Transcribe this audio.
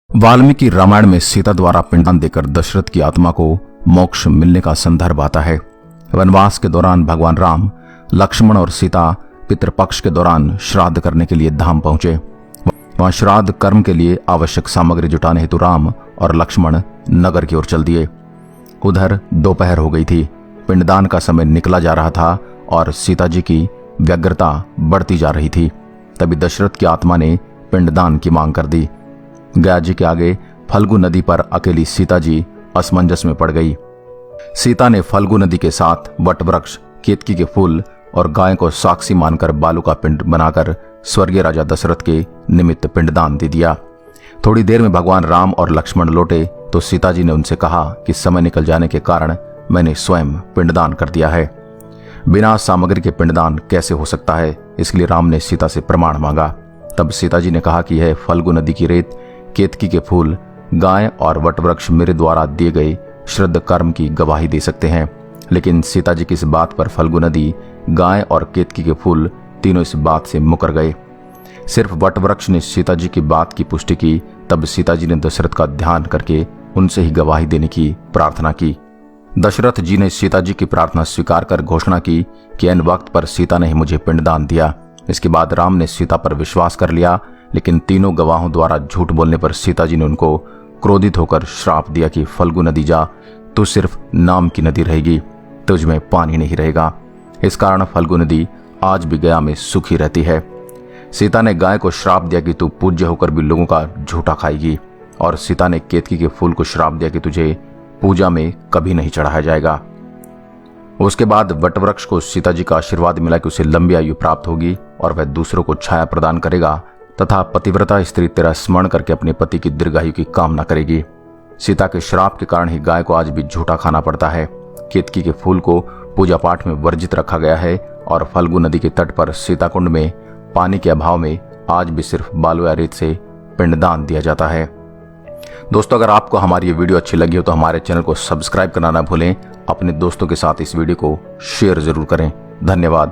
वाल्मीकि रामायण में सीता द्वारा पिंडदान देकर दशरथ की आत्मा को मोक्ष मिलने का संदर्भ आता है। वनवास के दौरान भगवान राम, लक्ष्मण और सीता पितृपक्ष के दौरान श्राद्ध करने के लिए धाम पहुंचे। वहां श्राद्ध कर्म के लिए आवश्यक सामग्री जुटाने हेतु राम और लक्ष्मण नगर की ओर चल दिए। उधर दोपहर हो गई थी, पिंडदान का समय निकला जा रहा था और सीता जी की व्यग्रता बढ़ती जा रही थी। तभी दशरथ की आत्मा ने पिंडदान की मांग कर दी। गया जी के आगे फल्गु नदी पर अकेली सीता जी असमंजस में पड़ गई। सीता ने फल्गु नदी के साथ वटवृक्ष, केतकी के फूल और गाय को साक्षी मानकर बालू का पिंड बनाकर स्वर्गीय राजा दशरथ के निमित्त पिंडदान दे दिया। थोड़ी देर में भगवान राम और लक्ष्मण लौटे तो सीता जी ने उनसे कहा कि समय निकल जाने के कारण मैंने स्वयं पिंडदान कर दिया है। बिना सामग्री के पिंडदान कैसे हो सकता है, इसलिए राम ने सीता से प्रमाण मांगा। तब सीता जी ने कहा कि यह फल्गु नदी की रेत, केतकी के फूल, गाय और वटवृक्ष मेरे द्वारा दिए गए श्रद्ध कर्म की गवाही दे सकते हैं। लेकिन सीता जी की इस बात पर फल्गु नदी, गाय और केतकी के फूल तीनों इस बात से मुकर गए। सिर्फ वटवृक्ष ने सीता जी की बात की पुष्टि की। तब सीता जी ने दशरथ का ध्यान करके उनसे ही गवाही देने की प्रार्थना की। दशरथ जी ने सीता जी की प्रार्थना स्वीकार कर घोषणा की कि इन वक्त पर सीता ने ही मुझे पिंडदान दिया। इसके बाद राम ने सीता पर विश्वास कर लिया, लेकिन तीनों गवाहों द्वारा झूठ बोलने पर सीता जी ने उनको क्रोधित होकर श्राप दिया कि फल्गु नदी जा, तू सिर्फ नाम की नदी रहेगी, तुझ में पानी नहीं रहेगा। इस कारण फल्गु नदी आज भी गया में सुखी रहती है। सीता ने गाय को श्राप दिया कि तू पूज्य होकर भी लोगों का झूठा खाएगी, और सीता ने केतकी के फूल को श्राप दिया कि तुझे पूजा में कभी नहीं चढ़ाया जाएगा। उसके बाद वटवृक्ष को सीता जी का आशीर्वाद मिला कि उसे लंबी आयु प्राप्त होगी और वह दूसरों को छाया प्रदान करेगा तथा पतिव्रता स्त्री तेरा स्मरण करके अपने पति की दीर्घायु की कामना करेगी। सीता के श्राप के कारण ही गाय को आज भी झूठा खाना पड़ता है। केतकी के फूल को पूजा पाठ में वर्जित रखा गया है और फल्गु नदी के तट पर सीताकुंड में पानी के अभाव में आज भी सिर्फ बालू या रेत से पिंडदान दिया जाता है। दोस्तों, अगर आपको हमारी ये वीडियो अच्छी लगी हो तो हमारे चैनल को सब्सक्राइब करना ना भूलें। अपने दोस्तों के साथ इस वीडियो को शेयर जरूर करें। धन्यवाद।